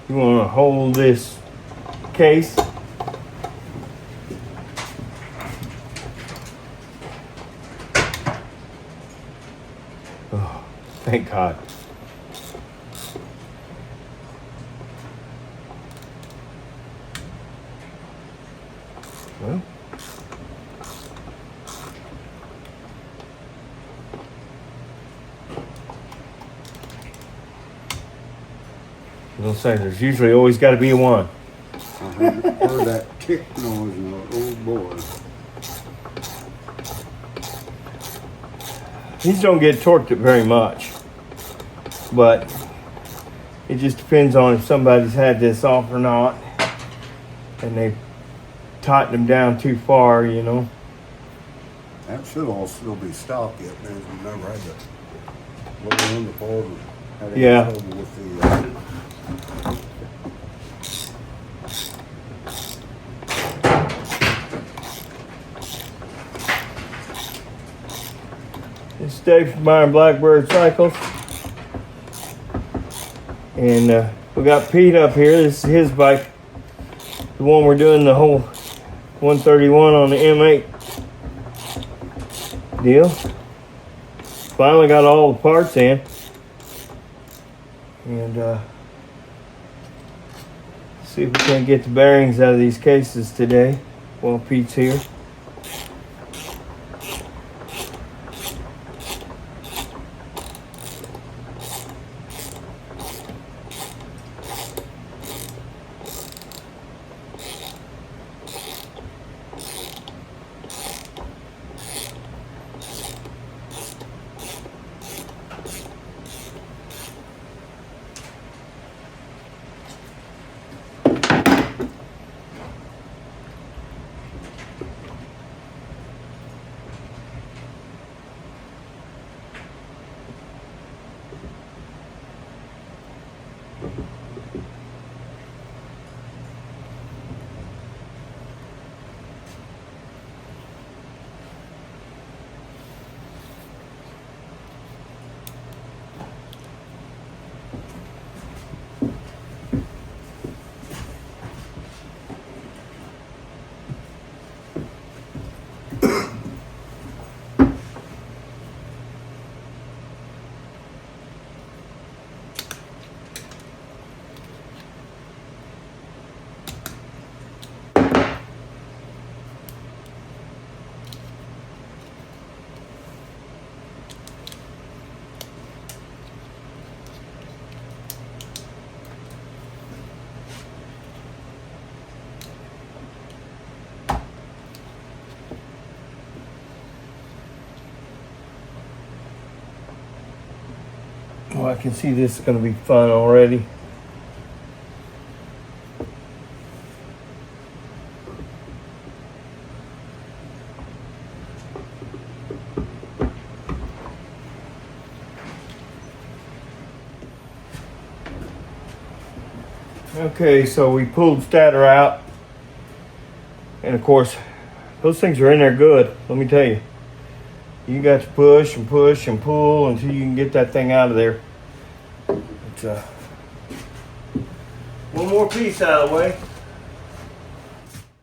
You want to hold this case. Oh, thank God. Well, you know, say there's usually always got to be one. I heard that tick noise and oh boy. These don't get torqued very much, but it just depends on if somebody's had this off or not, and they tighten them down too far, you know. That should all still be stock yet, man. We never had that. What we on the board had any Yeah. trouble with This is Dave from buying Blackbird cycles, and we got Pete up here. This is his bike, the one we're doing the whole 131 on the M8 deal. Finally got all the parts in, and see if we can get the bearings out of these cases today while Pete's here. Well, I can see this is going to be fun already. Okay, so we pulled Stator out, and of course those things are in there good, let me tell you. You got to push and push and pull until you can get that thing out of there. But, one more piece out of the way.